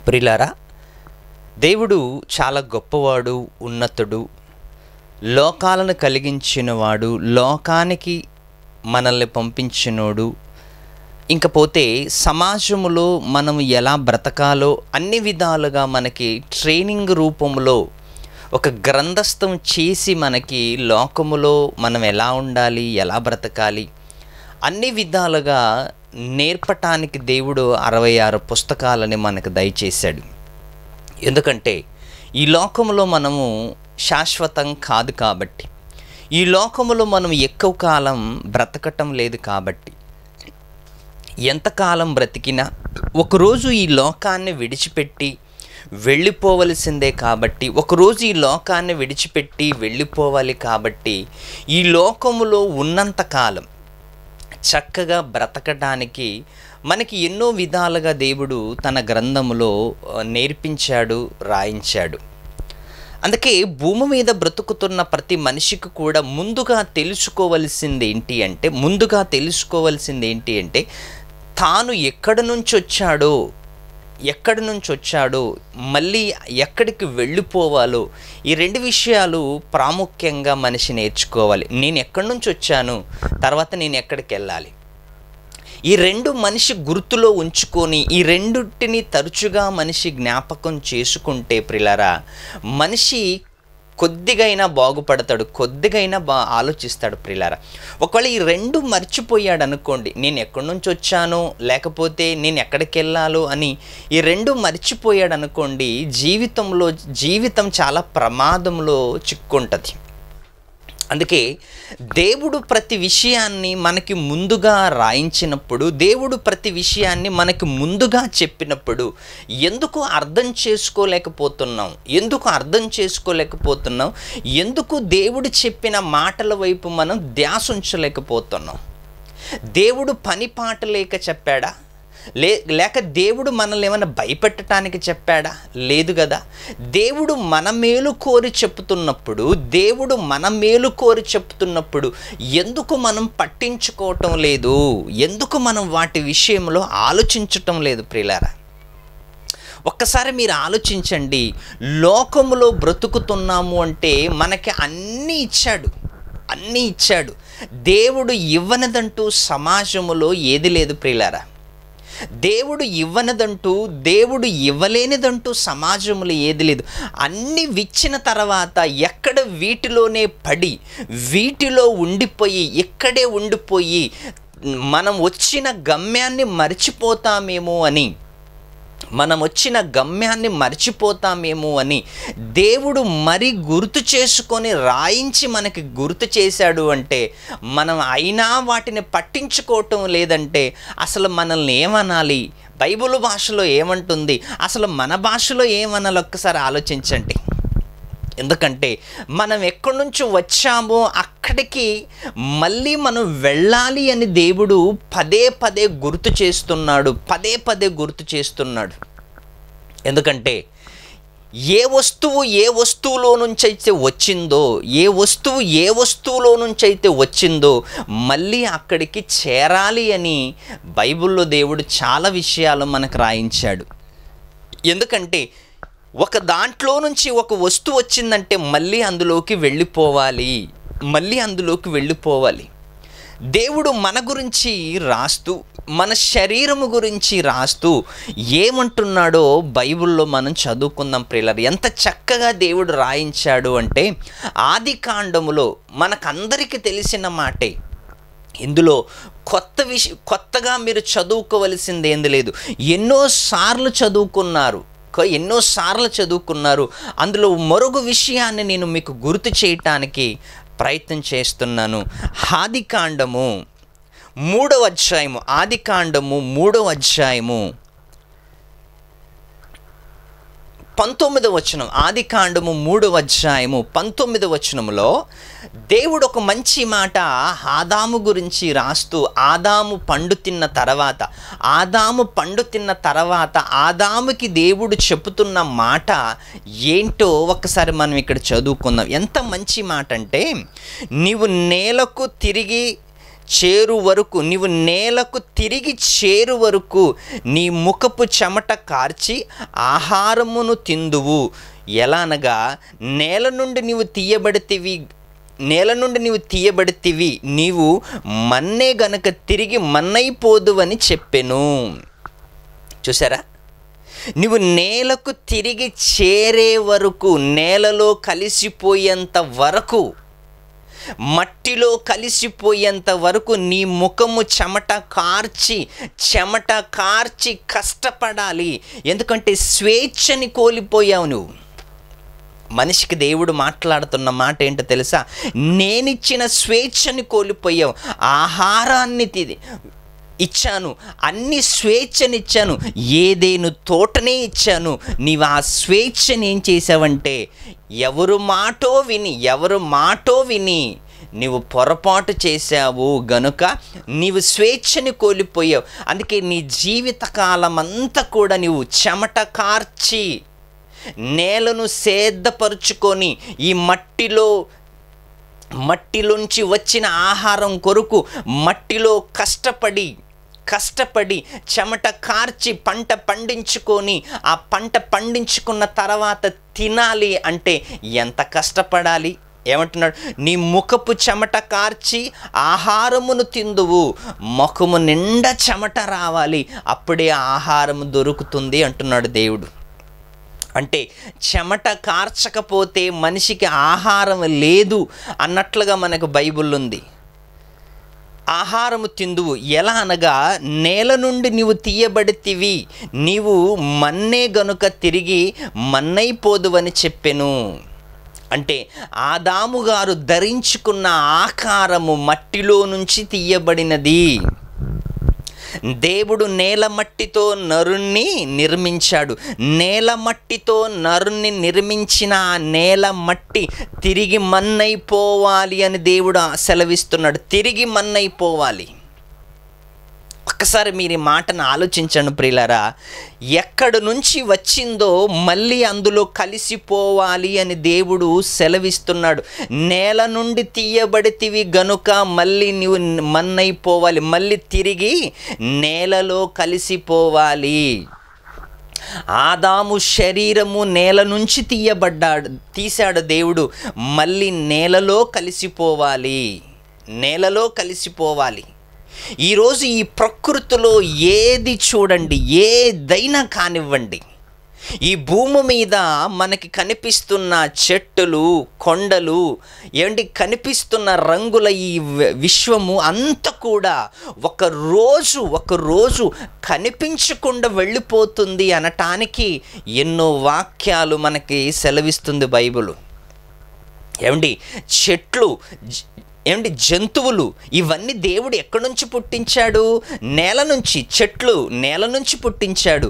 ప్రియులారా, దేవుడు చాలా గొప్పవాడు, ఉన్నతుడు, లోకాలను కలిగించినవాడు, లోకానికి మనల్ని పంపించినోడు. ఇంకపోతే సమాజంలో మనం ఎలా బ్రతకాలో అన్ని విధాలుగా మనకి ట్రైనింగ్ రూపంలో ఒక గ్రంథస్థం చేసి మనకి లోకములో మనం ఎలా ఉండాలి, ఎలా బ్రతకాలి అన్ని విధాలుగా నేర్పటానికి దేవుడు 66 పుస్తకాలని మనకు దయచేశాడు. ఎందుకంటే ఈ లోకంలో మనము శాశ్వతం కాదు కాబట్టి, ఈ లోకములో మనం ఎక్కువ కాలం బ్రతకటం లేదు కాబట్టి, ఎంతకాలం బ్రతికినా ఒకరోజు ఈ లోకాన్ని విడిచిపెట్టి వెళ్ళిపోవలసిందే కాబట్టి, ఒకరోజు ఈ లోకాన్ని విడిచిపెట్టి వెళ్ళిపోవాలి కాబట్టి, ఈ లోకములో ఉన్నంతకాలం చక్కగా బ్రతకడానికి మనకి ఎన్నో విధాలుగా దేవుడు తన గ్రంథములో నేర్పించాడు, రాయించాడు. అందుకే భూమి మీద బ్రతుకుతున్న ప్రతి మనిషికి కూడా ముందుగా తెలుసుకోవలసింది ఏంటి అంటే తాను ఎక్కడి నుంచి వచ్చాడో మళ్ళీ ఎక్కడికి వెళ్ళిపోవాలో ఈ రెండు విషయాలు ప్రాముఖ్యంగా మనిషి నేర్చుకోవాలి. నేను ఎక్కడి నుంచి వచ్చాను, తర్వాత నేను ఎక్కడికి వెళ్ళాలి, ఈ రెండు మనిషి గుర్తులో ఉంచుకొని ఈ రెండింటిని తరచుగా మనిషి జ్ఞాపకం చేసుకుంటే ప్రియులారా, మనిషి కొద్దిగైనా బాగుపడతాడు, కొద్దిగైనా ఆలోచిస్తాడు ప్రియులారా. ఒకవేళ ఈ రెండు మర్చిపోయాడు అనుకోండి, నేను ఎక్కడి నుంచి వచ్చాను లేకపోతే నేను ఎక్కడికి వెళ్ళాలో అని ఈ రెండు మర్చిపోయాడు అనుకోండి, జీవితం చాలా ప్రమాదంలో చిక్కుంటుంది. అందుకే దేవుడు ప్రతి విషయాన్ని మనకి ముందుగా రాయించినప్పుడు, దేవుడు ప్రతి విషయాన్ని మనకి ముందుగా చెప్పినప్పుడు ఎందుకు అర్థం చేసుకోలేకపోతున్నాం, ఎందుకు దేవుడు చెప్పిన మాటల వైపు మనం ధ్యాస ఉంచలేకపోతున్నాం? దేవుడు పని పాట లేక చెప్పాడా? లేక దేవుడు మనల్ని ఏమైనా భయపెట్టడానికి చెప్పాడా? లేదు కదా. దేవుడు మన మేలు కోరి చెప్తున్నప్పుడు ఎందుకు మనం పట్టించుకోవటం లేదు? ఎందుకు మనం వాటి విషయంలో ఆలోచించటం లేదు ప్రియులారా? ఒక్కసారి మీరు ఆలోచించండి. లోకములో బ్రతుకుతున్నాము అంటే మనకి అన్నీ ఇచ్చాడు. దేవుడు ఇవ్వనిదంటూ సమాజములో ఏది లేదు ప్రియులారా. దేవుడు ఇవ్వలేనిదంటూ సమాజంలో ఏది లేదు. అన్ని ఇచ్చిన తర్వాత ఎక్కడ వీటిలోనే పడి, వీటిలో ఉండిపోయి, ఇక్కడే ఉండిపోయి మనం వచ్చిన గమ్యాన్ని మర్చిపోతామేమో అని దేవుడు మరి గుర్తు చేసుకొని రాయించి మనకి గుర్తు చేశాడు అంటే, మనం అయినా వాటిని పట్టించుకోవటం లేదంటే అసలు మనల్ని ఏమనాలి? బైబిల్ భాషలో ఏమంటుంది, అసలు మన భాషలో ఏమనాలి? ఒక్కసారి ఆలోచించండి. ఎందుకంటే మనం ఎక్కడి నుంచి వచ్చామో అక్కడికి మళ్ళీ మనం వెళ్ళాలి అని దేవుడు పదే పదే గుర్తు చేస్తున్నాడు. ఎందుకంటే ఏ వస్తువులో నుంచి అయితే వచ్చిందో మళ్ళీ అక్కడికి చేరాలి అని బైబిల్లో దేవుడు చాలా విషయాలు మనకు రాయించాడు. ఎందుకంటే ఒక దాంట్లో నుంచి ఒక వస్తువు వచ్చిందంటే మళ్ళీ అందులోకి వెళ్ళిపోవాలి. దేవుడు మన గురించి రాస్తూ, మన శరీరము గురించి రాస్తూ ఏమంటున్నాడో బైబిల్లో మనం చదువుకుందాం ప్రియులారా. ఎంత చక్కగా దేవుడు రాయించాడు అంటే, ఆదికాండములో మనకందరికీ తెలిసిన మాటే. ఇందులో కొత్తగా మీరు చదువుకోవలసింది ఏంది లేదు. ఎన్నోసార్లు చదువుకున్నారు. అందులో మరొక విషయాన్ని నేను మీకు గుర్తు చేయటానికి ప్రయత్నం చేస్తున్నాను. ఆదికాండము 3వ అధ్యాయము 19వ వచనం. ఆదికాండము 3వ అధ్యాయము 19వ వచనంలో దేవుడు ఒక మంచి మాట ఆదాము గురించి రాస్తూ, ఆదాము పండు తిన్న తర్వాత ఆదాముకి దేవుడు చెబుతున్న మాట ఏంటో ఒక్కసారి మనం ఇక్కడ చదువుకుందాం. ఎంత మంచి మాట అంటే, నీవు నేలకు తిరిగి చేరు వరకు, నీవు నేలకు తిరిగి చేరు వరకు నీ ముఖపు చెమట కార్చి ఆహారమును తిందువు. ఎలా అనగా, నేల నుండి నీవు తీయబడితివి, నీవు మన్నే గనక తిరిగి మన్నైపోదు అని చెప్పెను. చూసారా, నువ్వు నేలకు తిరిగి చేరే వరకు, నేలలో కలిసిపోయేంత వరకు, మట్టిలో కలిసిపోయేంత వరకు నీ ముఖము చెమట కార్చి కష్టపడాలి. ఎందుకంటే స్వేచ్ఛని కోల్పోయావు నువ్వు. మనిషికి దేవుడు మాట్లాడుతున్న మాట ఏంటో తెలుసా? నేనిచ్చిన స్వేచ్ఛని కోల్పోయావు. ఆహారాన్ని ఇచ్చాను, అన్ని స్వేచ్ఛనిచ్చాను, ఏదేను తోటనే ఇచ్చాను. నీవు ఆ స్వేచ్ఛని ఏం చేసావంటే, ఎవరు మాటో విని నీవు పొరపాటు చేశావు గనుక నీవు స్వేచ్ఛని కోల్పోయావు. అందుకే నీ జీవితకాలం అంతా కూడా నీవు చెమట కార్చి నేలను సేద్దపరుచుకొని ఈ మట్టిలోంచి వచ్చిన ఆహారం కొరకు మట్టిలో కష్టపడి చెమట కార్చి పంట పండించుకొని ఆ పంట పండించుకున్న తర్వాత తినాలి అంటే ఎంత కష్టపడాలి? ఏమంటున్నాడు? నీ ముఖపు చెమట కార్చి ఆహారమును తిందువు, ముఖము నిండా చెమట రావాలి, అప్పుడే ఆహారం దొరుకుతుంది అంటున్నాడు దేవుడు. అంటే చెమట కార్చకపోతే మనిషికి ఆహారం లేదు అన్నట్లుగా మనకు బైబిల్ ఉంది. ఆహారము తిందువు. ఎలా అనగా, నేల నుండి నీవు తీయబడితివి, నీవు మన్నే గనుక తిరిగి మన్నైపోదువని చెప్పెను. అంటే ఆదాము గారు ధరించుకున్న ఆకారము మట్టిలో నుంచి తీయబడినది. దేవుడు నేల మట్టితో నరుణ్ణి నిర్మించాడు. నేల మట్టితో నరుణ్ణి నిర్మించిన ఆ నేల మట్టి తిరిగి మన్నైపోవాలి అని దేవుడు సెలవిస్తున్నాడు. తిరిగి మన్నైపోవాలి. ఒక్కసారి మీరు ఈ మాటను ఆలోచించండి ప్రియులారా. ఎక్కడి నుంచి వచ్చిందో మళ్ళీ అందులో కలిసిపోవాలి అని దేవుడు సెలవిస్తున్నాడు. నేల నుండి తీయబడితివి గనుక మళ్ళీ నీవు మన్నైపోవాలి, మళ్ళీ తిరిగి నేలలో కలిసిపోవాలి. ఆదాము శరీరము నేల నుంచి తీశాడు దేవుడు, మళ్ళీ నేలలో కలిసిపోవాలి. ఈరోజు ఈ ప్రకృతిలో ఏది చూడండి, ఏదైనా కానివ్వండి, ఈ భూమి మీద మనకి కనిపిస్తున్న చెట్టులు, కొండలు, కనిపిస్తున్న రంగుల ఈ విశ్వము అంతా కూడా ఒకరోజు కనిపించకుండా వెళ్ళిపోతుంది అనటానికి ఎన్నో వాక్యాలు మనకి సెలవిస్తుంది బైబిల్. చెట్లు, జంతువులు, ఇవన్నీ దేవుడు ఎక్కడి నుంచి పుట్టించాడు? నేల నుంచి. చెట్లు నేల నుంచి పుట్టించాడు,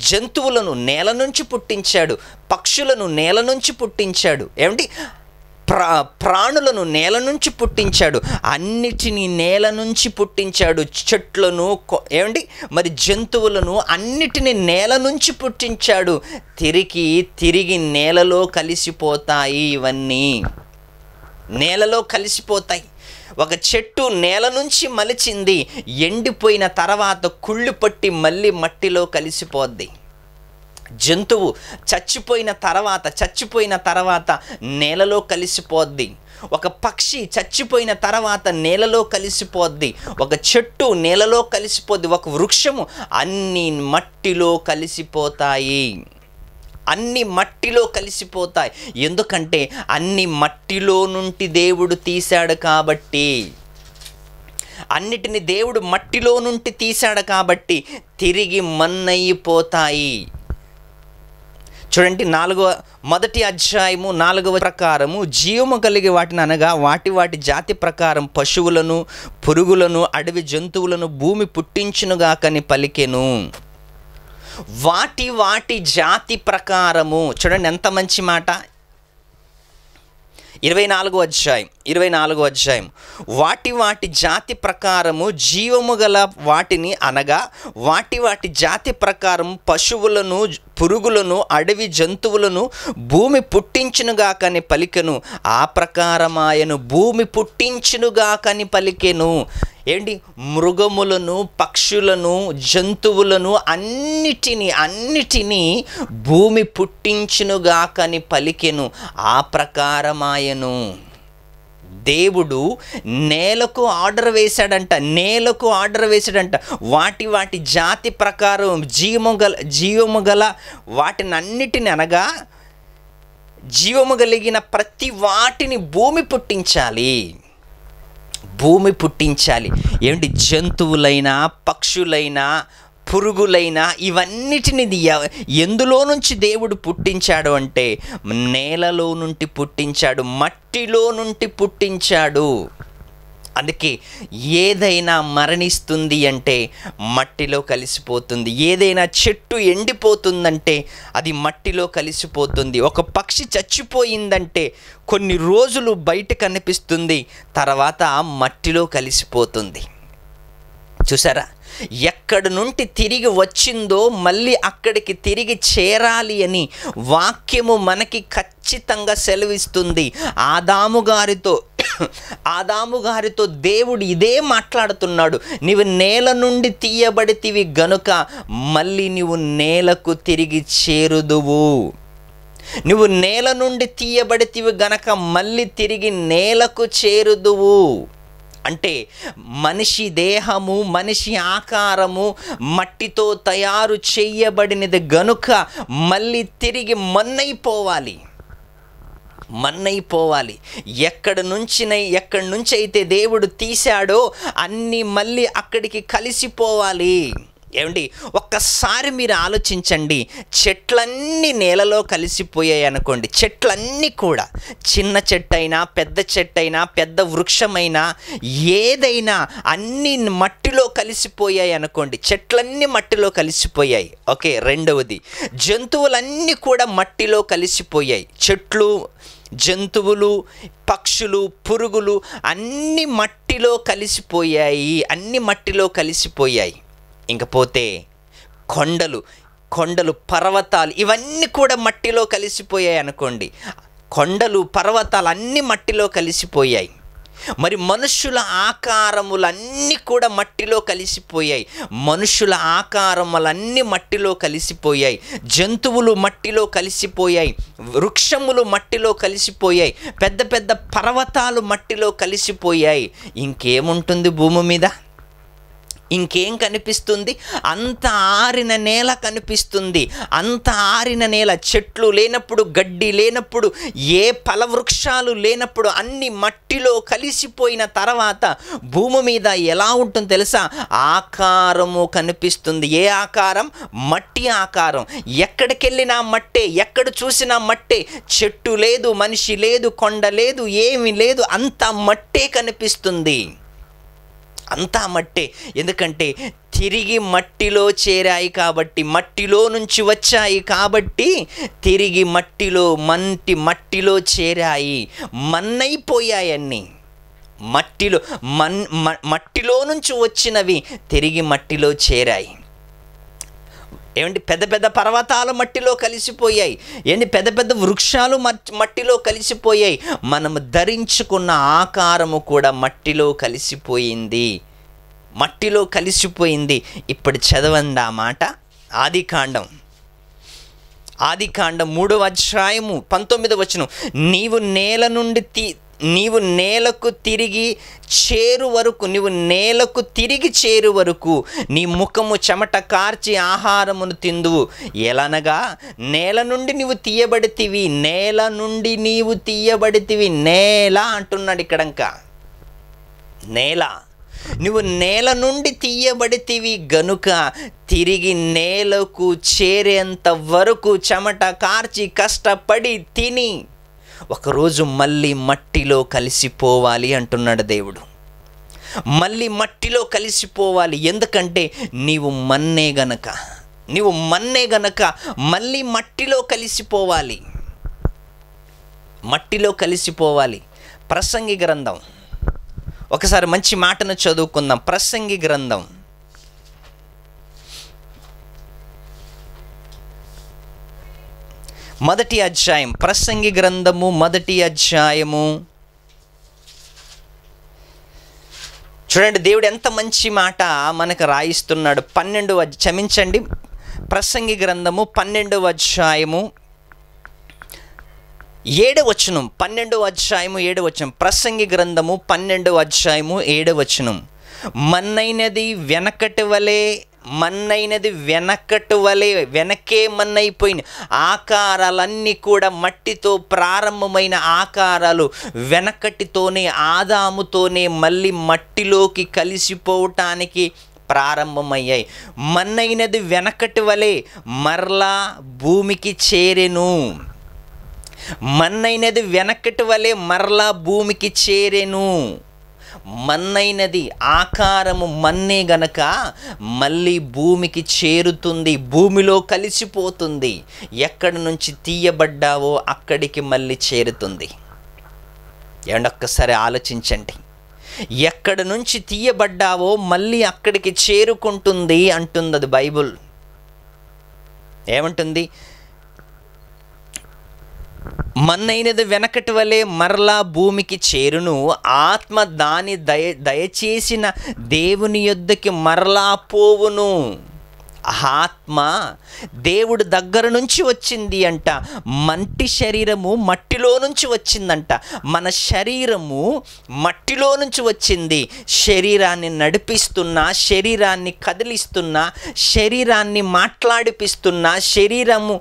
జంతువులను నేల నుంచి పుట్టించాడు, పక్షులను నేల నుంచి పుట్టించాడు, ప్రాణులను నేల నుంచి పుట్టించాడు, అన్నిటినీ నేల నుంచి పుట్టించాడు. చెట్లను, మరి జంతువులను అన్నిటినీ నేల నుంచి పుట్టించాడు. తిరిగి నేలలో కలిసిపోతాయి. ఇవన్నీ నేలలో కలిసిపోతాయి. ఒక చెట్టు నేల నుంచి మలిచింది, ఎండిపోయిన తర్వాత కుళ్ళు పట్టి మళ్ళీ మట్టిలో కలిసిపోద్ది. జంతువు చచ్చిపోయిన తర్వాత నేలలో కలిసిపోద్ది. ఒక పక్షి చచ్చిపోయిన తర్వాత నేలలో కలిసిపోద్ది. ఒక చెట్టు నేలలో కలిసిపోద్ది. ఒక వృక్షము అన్ని మట్టిలో కలిసిపోతాయి. ఎందుకంటే అన్ని మట్టిలో నుండి దేవుడు తీశాడు కాబట్టి. అన్నిటిని దేవుడు మట్టిలో నుండి తీశాడు కాబట్టి తిరిగి మన్నయిపోతాయి. చూడండి, మొదటి అధ్యాయము 4వ ప్రకారము, జీవము కలిగి వాటిని అనగా వాటి జాతి ప్రకారం పశువులను, పురుగులను, అడవి జంతువులను భూమి పుట్టించునుగాకని పలికెను. వాటి జాతి ప్రకారము. చూడండి ఎంత మంచి మాట. 24వ అధ్యాయం 24వ అధ్యాయం. వాటి వాటి జాతి ప్రకారము జీవము గల వాటిని అనగా వాటి జాతి ప్రకారం పశువులను, పురుగులను, అడవి జంతువులను భూమి పుట్టించునుగాకని పలికెను. ఆ ప్రకారమాయను భూమి పుట్టించునుగాకని పలికెను. ఏంటి? మృగములను, పక్షులను, జంతువులను అన్నిటినీ భూమి పుట్టించునుగాకని పలికెను. ఆ ప్రకారమాయను. దేవుడు నేలకు ఆర్డర్ వేశాడంట. వాటి జాతి ప్రకారం జీవము గల వాటిని అన్నిటిని అనగా జీవము కలిగిన ప్రతి వాటిని భూమి పుట్టించాలి. ఏమిటి? జంతువులైనా, పక్షులైనా, పురుగులైనా ఇవన్నిటిని ఎందులో నుంచి దేవుడు పుట్టించాడు అంటే నేలలో నుండి పుట్టించాడు, మట్టిలో నుండి పుట్టించాడు. అందుకే ఏదైనా మరణిస్తుంది అంటే మట్టిలో కలిసిపోతుంది. ఏదైనా చెట్టు ఎండిపోతుందంటే అది మట్టిలో కలిసిపోతుంది. ఒక పక్షి చచ్చిపోయిందంటే కొన్ని రోజులు బయట కనిపిస్తుంది, తర్వాత మట్టిలో కలిసిపోతుంది. చూసారా? ఎక్కడి నుండి తిరిగి వచ్చిందో మళ్ళీ అక్కడికి తిరిగి చేరాలి అని వాక్యము మనకి ఖచ్చితంగా సెలవిస్తుంది. ఆదాము గారితో దేవుడు ఇదే మాట్లాడుతున్నాడు. నీవు నేల నుండి తీయబడితివి గనుక మళ్ళీ నీవు నేలకు తిరిగి చేరుదువు. నువ్వు నేల నుండి తీయబడితివి గనక మళ్ళీ తిరిగి నేలకు చేరుదువు. అంటే మనిషి దేహము, మనిషి ఆకారము మట్టితో తయారు చేయబడినది గనుక మళ్ళీ తిరిగి మన్నైపోవాలి. ఎక్కడి నుంచి అయితే దేవుడు తీశాడో అన్నీ మళ్ళీ అక్కడికి కలిసిపోవాలి. ఏమండి? ఒక్కసారి మీరు ఆలోచించండి. చెట్లన్నీ నేలలో కలిసిపోయాయి అనుకోండి. చెట్లన్నీ కూడా, చిన్న చెట్టైనా, పెద్ద చెట్టైనా, పెద్ద వృక్షమైనా, ఏదైనా అన్నీ మట్టిలో కలిసిపోయాయి అనుకోండి. చెట్లన్నీ మట్టిలో కలిసిపోయాయి. ఓకే. రెండవది, జంతువులన్నీ కూడా మట్టిలో కలిసిపోయాయి. చెట్లు, జంతువులు, పక్షులు, పురుగులు అన్నీ మట్టిలో కలిసిపోయాయి. ఇంకపోతే కొండలు, పర్వతాలు ఇవన్నీ కూడా మట్టిలో కలిసిపోయాయి అనుకోండి. కొండలు, పర్వతాలు అన్నీ మట్టిలో కలిసిపోయాయి. మరి మనుషుల ఆకారములన్నీ కూడా మట్టిలో కలిసిపోయాయి. జంతువులు మట్టిలో కలిసిపోయాయి. వృక్షములు మట్టిలో కలిసిపోయాయి. పెద్ద పెద్ద పర్వతాలు మట్టిలో కలిసిపోయాయి. ఇంకేముంటుంది భూమి మీద? ఇంకేం కనిపిస్తుంది? అంత ఆరిన నేల కనిపిస్తుంది. అంత ఆరిన నేల, చెట్లు లేనప్పుడు, గడ్డి లేనప్పుడు, ఏ ఫలవృక్షాలు లేనప్పుడు అన్ని మట్టిలో కలిసిపోయిన తర్వాత భూమి మీద ఎలా ఉంటుంది తెలుసా? ఆకారము కనిపిస్తుంది. ఏ ఆకారం? మట్టి ఆకారం. ఎక్కడికి వెళ్ళినా మట్టే, ఎక్కడ చూసినా మట్టే. చెట్టు లేదు, మనిషి లేదు, కొండ లేదు, ఏమీ లేదు, అంతా మట్టే కనిపిస్తుంది. అంతా మట్టే. ఎందుకంటే తిరిగి మట్టిలో చేరాయి కాబట్టి, మట్టిలో నుంచి వచ్చాయి కాబట్టి తిరిగి మట్టిలో చేరాయి. మన్నైపోయాయి అన్నీ. మట్టిలో నుంచి వచ్చినవి తిరిగి మట్టిలో చేరాయి. ఏమంటే పెద్ద పెద్ద పర్వతాలు మట్టిలో కలిసిపోయాయి. పెద్ద పెద్ద వృక్షాలు మట్టిలో కలిసిపోయాయి. మనము ధరించుకున్న ఆకారము కూడా మట్టిలో కలిసిపోయింది. ఇప్పుడు చదవండి ఆ మాట. ఆదికాండం 3వ అధ్యాయము 19వ వచనం. నీవు నేలకు తిరిగి చేరు వరకు నీ ముఖము చెమట కార్చి ఆహారమును తిందువు. ఎలనగా నేల నుండి నీవు తీయబడితివి. నేల అంటున్నాడు ఇక్కడంకా. నువ్వు నేల నుండి తీయబడితివి గనుక తిరిగి నేలకు చేరేంత వరకు చెమట కార్చి కష్టపడి తిని ఒకరోజు మళ్ళీ మట్టిలో కలిసిపోవాలి అంటున్నాడు దేవుడు. మళ్ళీ మట్టిలో కలిసిపోవాలి. ఎందుకంటే నీవు మన్నే గనక మళ్ళీ మట్టిలో కలిసిపోవాలి. ప్రసంగి గ్రంథం, ఒకసారి మంచి మాటను చదువుకుందాం. ప్రసంగి గ్రంథం మొదటి అధ్యాయం, ప్రసంగి గ్రంథము మొదటి అధ్యాయము. చూడండి దేవుడు ఎంత మంచి మాట మనకు రాయిస్తున్నాడు. క్షమించండి, ప్రసంగి గ్రంథము 12వ అధ్యాయము 7వ వచనం. 12వ అధ్యాయము 7వ వచనం. ప్రసంగి గ్రంథము 12వ అధ్యాయము 7వ వచనం. మన్నైనది వెనకటి వలె వెనకే మన్నైపోయిన ఆకారాలన్నీ కూడా మట్టితో ప్రారంభమైన ఆకారాలు వెనకటితోనే, ఆదాముతోనే మళ్ళీ మట్టిలోకి కలిసిపోవటానికి ప్రారంభమయ్యాయి. మన్నైనది వెనకటి వలె మరలా భూమికి చేరెను. మన్నైనది వెనకటి వలె మరలా భూమికి చేరెను. మన్నైనది ఆకారము మన్నే గనక మళ్ళీ భూమికి చేరుతుంది, భూమిలో కలిసిపోతుంది. ఎక్కడి నుంచి తీయబడ్డావో అక్కడికి మళ్ళీ చేరుతుంది. ఏమంటే ఒక్కసారి ఆలోచించండి. ఎక్కడి నుంచి తీయబడ్డావో మళ్ళీ అక్కడికి చేరుకుంటుంది అంటుంది అది బైబుల్. ఏమంటుంది? మన్నైనది వెనకటి వలె మరలా భూమికి చేరును. ఆత్మ దాని దయచేసిన దేవుని యొద్దకి మరలా పోవును. ఆత్మ దేవుడి దగ్గర నుంచి వచ్చింది అంట. మట్టి శరీరము మట్టిలో నుంచి వచ్చిందంట. మన శరీరము మట్టిలో నుంచి వచ్చింది. శరీరాన్ని నడిపిస్తున్నా, శరీరాన్ని కదిలిస్తున్నా, శరీరాన్ని మాట్లాడిపిస్తున్నా, శరీరము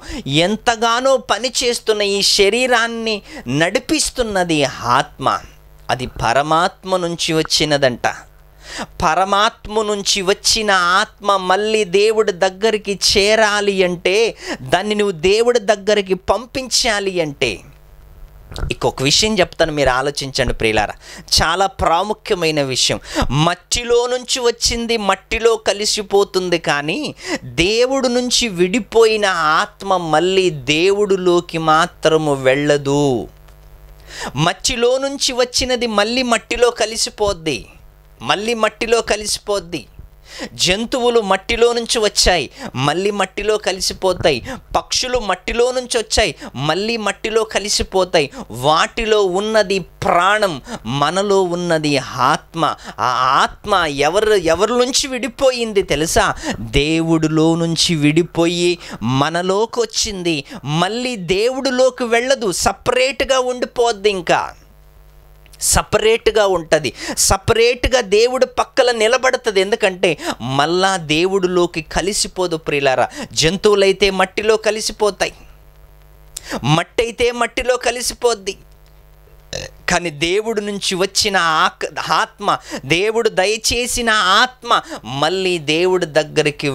ఎంతగానో పనిచేస్తున్న ఈ శరీరాన్ని నడిపిస్తున్నది ఆత్మ. అది పరమాత్మ నుంచి వచ్చినదంట. పరమాత్మ నుంచి వచ్చిన ఆత్మ మళ్ళీ దేవుడి దగ్గరికి చేరాలి అంటే, దాన్ని నువ్వు దేవుడి దగ్గరికి పంపించాలి అంటే, ఇంకొక విషయం చెప్తాను, మీరు ఆలోచించండి ప్రియులారా. చాలా ప్రాముఖ్యమైన విషయం. మట్టిలో నుంచి వచ్చింది మట్టిలో కలిసిపోతుంది, కానీ దేవుడు నుంచి విడిపోయిన ఆత్మ మళ్ళీ దేవుడిలోకి మాత్రము వెళ్ళదు. మట్టిలో నుంచి వచ్చినది మళ్ళీ మట్టిలో కలిసిపోద్ది, మళ్ళీ మట్టిలో కలిసిపోద్ది. జంతువులు మట్టిలో నుంచి వచ్చాయి, మళ్ళీ మట్టిలో కలిసిపోతాయి. పక్షులు మట్టిలో నుంచి వచ్చాయి, మళ్ళీ మట్టిలో కలిసిపోతాయి. వాటిలో ఉన్నది ప్రాణం, మనలో ఉన్నది ఆత్మ. ఆ ఆత్మ ఎవరి నుంచి విడిపోయింది తెలుసా? దేవుడిలో నుంచి విడిపోయి మనలోకి వచ్చింది. మళ్ళీ దేవుడిలోకి వెళ్ళదు, సపరేట్గా ఉండిపోద్ది. ఇంకా సపరేట్గా ఉంటుంది, సపరేట్గా దేవుడు పక్కన నిలబడుతుంది. ఎందుకంటే మళ్ళా దేవుడిలోకి కలిసిపోదు ప్రియులారా. జంతువులైతే మట్టిలో కలిసిపోతాయి, మట్టి అయితే మట్టిలో కలిసిపోద్ది. కానీ దేవుడి నుంచి వచ్చిన ఆత్మ, దేవుడు దయచేసిన ఆత్మ మళ్ళీ దేవుడి దగ్గరికి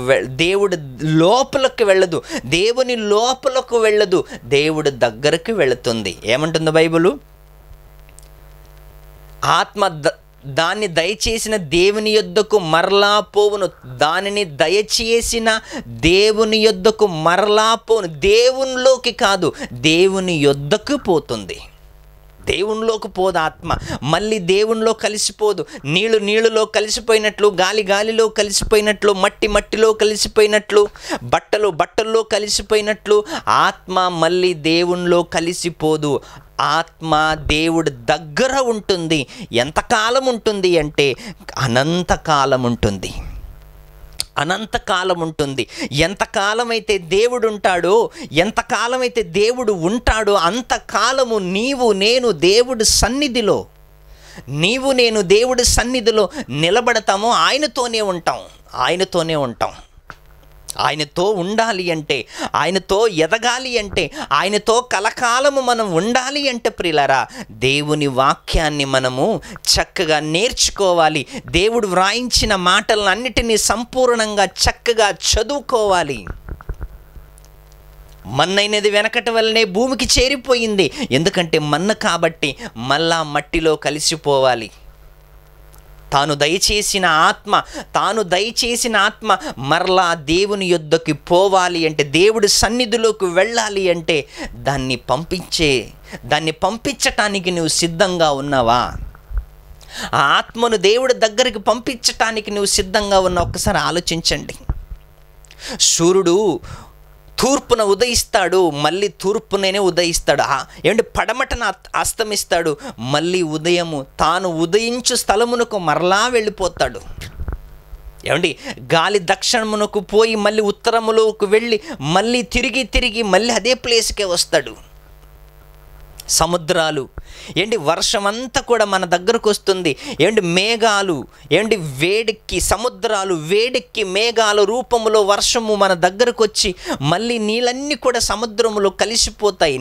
దేవుడి లోపలికి వెళ్ళదు, దేవుని లోపలకు వెళ్ళదు, దేవుడి దగ్గరికి వెళుతుంది. ఏమంటుంది బైబిలు? ఆత్మ దాన్ని దయచేసిన దేవుని యొద్దకు మరలా పోవును. దానిని దయచేసిన దేవుని యొద్దకు మరలా పోవును. దేవునిలోకి కాదు, దేవుని యొద్దకు పోతుంది. దేవునిలోకి పోదు ఆత్మ, మళ్ళీ దేవునిలో కలిసిపోదు. నీళ్ళులో కలిసిపోయినట్లు, గాలిలో కలిసిపోయినట్లు, మట్టిలో కలిసిపోయినట్లు, బట్టల్లో కలిసిపోయినట్లు ఆత్మ మళ్ళీ దేవునిలో కలిసిపోదు. ఆత్మ దేవుడి దగ్గర ఉంటుంది. ఎంతకాలం ఉంటుంది అంటే అనంతకాలం ఉంటుంది, అనంతకాలం ఉంటుంది. ఎంతకాలం అయితే దేవుడు ఉంటాడో, ఎంతకాలం అయితే దేవుడు ఉంటాడో అంతకాలము నీవు నేను దేవుడి సన్నిధిలో నిలబడతాము. ఆయనతోనే ఉంటాం. ఆయనతో ఉండాలి అంటే, ఆయనతో ఎదగాలి అంటే, ఆయనతో కలకాలము మనం ఉండాలి అంటే ప్రియులారా, దేవుని వాక్యాన్ని మనము చక్కగా నేర్చుకోవాలి. దేవుడు వ్రాయించిన మాటలన్నిటినీ సంపూర్ణంగా చక్కగా చదువుకోవాలి. మన్నైనది వెనకటి వల్లనే భూమికి చేరిపోయింది. ఎందుకంటే మన్ను కాబట్టి మళ్ళా మట్టిలో కలిసిపోవాలి. తాను దయచేసిన ఆత్మ మరలా దేవుని యొద్దకి పోవాలి అంటే, దేవుడి సన్నిధిలోకి వెళ్ళాలి అంటే దాన్ని పంపించటానికి నువ్వు సిద్ధంగా ఉన్నావా? ఆ ఆత్మను దేవుడి దగ్గరికి పంపించటానికి నువ్వు సిద్ధంగా ఉన్నావు? ఒక్కసారి ఆలోచించండి. సూర్యుడు తూర్పున ఉదయిస్తాడు, మళ్ళీ తూర్పునే ఉదయిస్తాడు. ఏమంటే పడమటన అస్తమిస్తాడు, మళ్ళీ ఉదయము తాను ఉదయించు స్థలమునకు మరలా వెళ్ళిపోతాడు. ఏమండి గాలి దక్షిణమునకు పోయి మళ్ళీ ఉత్తరములోకి వెళ్ళి మళ్ళీ తిరిగి మళ్ళీ అదే ప్లేస్కే వస్తాడు. సముద్రాలు ఏంటి వర్షం అంతా కూడా మన దగ్గరకు వస్తుంది. ఏంటి మేఘాలు ఏంటి సముద్రాలు వేడెక్కి మేఘాల రూపంలో వర్షము మన దగ్గరకు వచ్చి మళ్ళీ నీళ్ళన్నీ కూడా సముద్రములో కలిసిపోతాయి.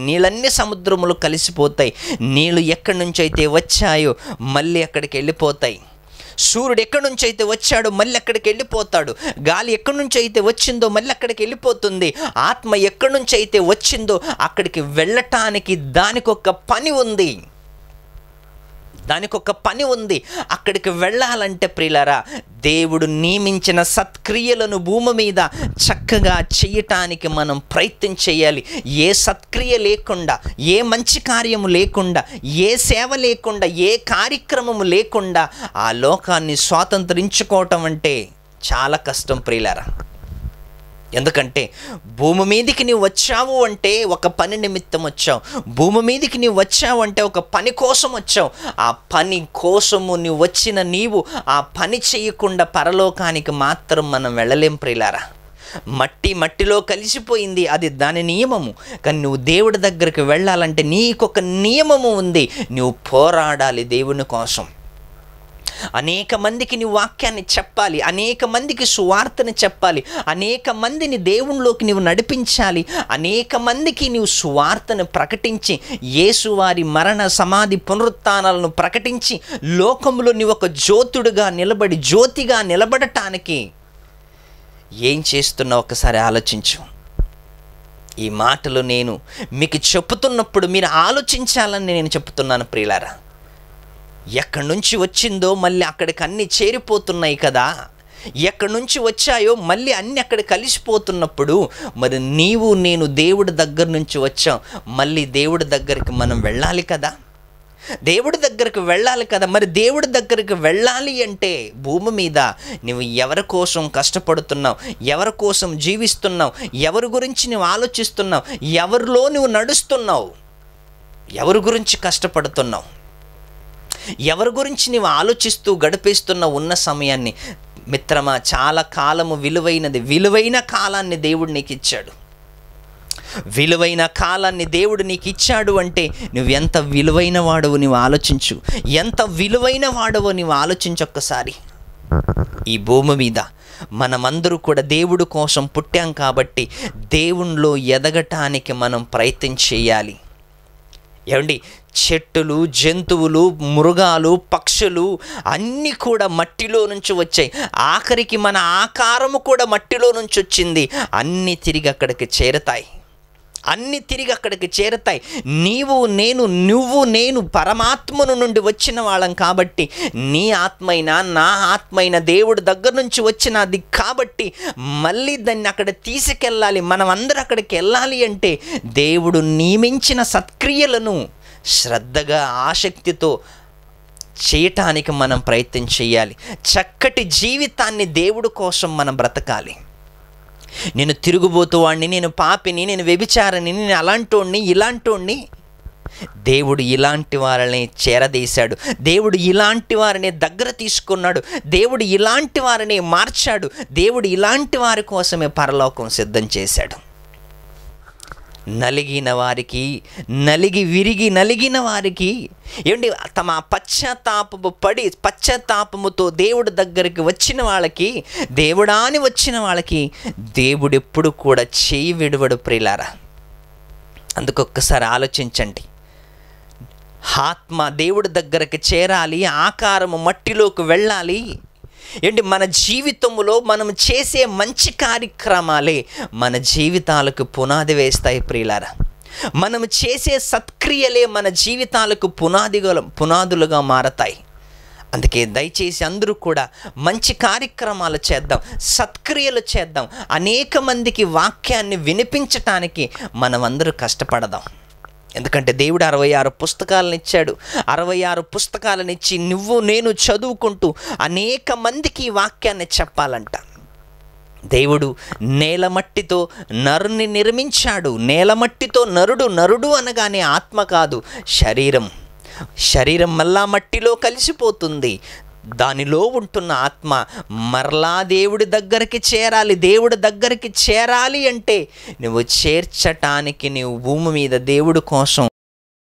నీళ్ళు ఎక్కడి నుంచి అయితే వచ్చాయో మళ్ళీ అక్కడికి వెళ్ళిపోతాయి. సూర్యుడు ఎక్కడి నుంచి అయితే వచ్చాడో మళ్ళీ అక్కడికి వెళ్ళిపోతాడు. గాలి ఎక్కడి నుంచి అయితే వచ్చిందో మళ్ళీ అక్కడికి వెళ్ళిపోతుంది. ఆత్మ ఎక్కడి నుంచి అయితే వచ్చిందో అక్కడికి వెళ్ళటానికి దానికొక పని ఉంది. అక్కడికి వెళ్ళాలంటే ప్రియులారా, దేవుడు నియమించిన సత్క్రియలను భూమి మీద చక్కగా చేయటానికి మనం ప్రయత్నం చేయాలి. ఏ సత్క్రియ లేకుండా, ఏ మంచి కార్యము లేకుండా, ఏ సేవ లేకుండా, ఏ కార్యక్రమము లేకుండా ఆ లోకాన్ని స్వాతంత్రించుకోవటం అంటే చాలా కష్టం ప్రియులారా. ఎందుకంటే భూమి మీదకి నీవు వచ్చావు అంటే ఒక పని నిమిత్తం వచ్చావు. భూమి మీదకి నీవు వచ్చావు అంటే ఒక పని కోసం వచ్చావు. ఆ పని కోసము నీవు వచ్చిన నీవు ఆ పని చేయకుండా పరలోకానికి మాత్రం మనం వెళ్ళలేం ప్రియులారా. మట్టిలో కలిసిపోయింది, అది దాని నియమము. కానీ నువ్వు దేవుడి దగ్గరికి వెళ్ళాలంటే నీకొక నియమము ఉంది. నువ్వు పోరాడాలి దేవుని కోసం. అనేక మందికి నీ వాక్యాన్ని చెప్పాలి, అనేక మందికి సువార్తని చెప్పాలి, అనేక మందిని దేవునిలోకి నీవు నడిపించాలి, అనేక మందికి నీవు సువార్తను ప్రకటించి యేసువారి మరణ సమాధి పునరుత్థానాలను ప్రకటించి లోకంలో నీవు ఒక జ్యోతిగా నిలబడటానికి ఏం చేస్తున్నావు ఒకసారి ఆలోచించు. ఈ మాటలు నేను మీకు చెప్తున్నప్పుడు మీరు ఆలోచించాలని నేను చెప్తున్నాను ప్రియులారా. ఎక్కడి నుంచి వచ్చిందో మళ్ళీ అక్కడికి అన్నీ చేరిపోతున్నాయి కదా. ఎక్కడి నుంచి వచ్చాయో మళ్ళీ అన్నీ అక్కడ కలిసిపోతున్నప్పుడు మరి నేను దేవుడి దగ్గర నుంచి వచ్చాం, మళ్ళీ దేవుడి దగ్గరికి మనం వెళ్ళాలి కదా. మరి దేవుడి దగ్గరికి వెళ్ళాలి అంటే భూమి మీద నువ్వు ఎవరి కోసం కష్టపడుతున్నావు, ఎవరి కోసం జీవిస్తున్నావు, ఎవరి గురించి నువ్వు ఆలోచిస్తున్నావు, ఎవరిలో నువ్వు నడుస్తున్నావు, ఎవరి గురించి కష్టపడుతున్నావు, ఎవరి గురించి నీవు ఆలోచిస్తూ గడిపేస్తున్న ఉన్న సమయాన్ని మిత్రమా, చాలా కాలము విలువైన కాలాన్ని దేవుడు నీకు ఇచ్చాడు. విలువైన కాలాన్ని దేవుడు నీకు ఇచ్చాడు అంటే నువ్వు ఎంత విలువైన వాడవో నీవు ఆలోచించు. ఒక్కసారి. ఈ భూమి మీద మనమందరూ కూడా దేవుడి కోసం పుట్టాం కాబట్టి దేవునిలో ఎదగటానికి మనం ప్రయత్నం చేయాలి. ఏమండి చెట్టులు, జంతువులు, మృగాలు, పక్షులు అన్నీ కూడా మట్టిలో నుంచి వచ్చాయి. ఆఖరికి మన ఆకారము కూడా మట్టిలో నుంచి వచ్చింది. అన్నీ తిరిగి అక్కడికి చేరతాయి. నువ్వు నేను పరమాత్మను నుండి వచ్చిన వాళ్ళం కాబట్టి నీ ఆత్మైనా నా ఆత్మైనా దేవుడి దగ్గర నుంచి వచ్చినది కాబట్టి మళ్ళీ దాన్ని అక్కడ తీసుకెళ్ళాలి. మనం అందరూ అక్కడికి వెళ్ళాలి అంటే దేవుడు నియమించిన సత్క్రియలను శ్రద్ధగా ఆసక్తితో చేయటానికి మనం ప్రయత్నం చేయాలి. చక్కటి జీవితాన్ని దేవుడి కోసం మనం బ్రతకాలి. నేను తిరుగుబోతువాడిని, నేను పాపిని, నేను వ్యభిచారిని, నేను అలాంటోడిని ఇలాంటోడిని, దేవుడు ఇలాంటి వారిని చేరదీశాడు. దేవుడు ఇలాంటి వారిని దగ్గర తీసుకున్నాడు. దేవుడు ఇలాంటి వారిని మార్చాడు. దేవుడు ఇలాంటి వారి కోసమే పరలోకం సిద్ధం చేశాడు. నలిగిన వారికి, నలిగిన వారికి ఏమండి తమ పశ్చాత్తాపముతో దేవుడి దగ్గరికి వచ్చిన వాళ్ళకి, దేవుడాని వచ్చిన వాళ్ళకి దేవుడు ఎప్పుడు కూడా చేయి విడువడు ప్రియులారా. అందుకొక్కసారి ఆలోచించండి. ఆత్మ దేవుడి దగ్గరికి చేరాలి, ఆకారము మట్టిలోకి వెళ్ళాలి. ఏంటి మన జీవితంలో మనం చేసే మంచి కార్యక్రమాలే మన జీవితాలకు పునాది వేస్తాయి ప్రియులారా. మనం చేసే సత్క్రియలే మన జీవితాలకు పునాదులుగా మారతాయి. అందుకే దయచేసి అందరూ కూడా మంచి కార్యక్రమాలు చేద్దాం, సత్క్రియలు చేద్దాం, అనేక మందికి వాక్యాన్ని వినిపించటానికి మనమందరూ కష్టపడదాం. ఎందుకంటే దేవుడు 66 పుస్తకాలను ఇచ్చాడు. 66 పుస్తకాలను ఇచ్చి నువ్వు నేను చదువుకుంటూ అనేక మందికి ఈ వాక్యాన్ని చెప్పాలంట. దేవుడు నేలమట్టితో నరుని నిర్మించాడు. నేలమట్టితో నరుడు అనగానే ఆత్మ కాదు, శరీరం మళ్ళా మట్టిలో కలిసిపోతుంది. దానిలో ఉంటున్న ఆత్మ మరలా దేవుడి దగ్గరికి చేరాలి. దేవుడి దగ్గరికి చేరాలి అంటే నువ్వు చేర్చటానికి నీవు భూమి మీద దేవుడి కోసం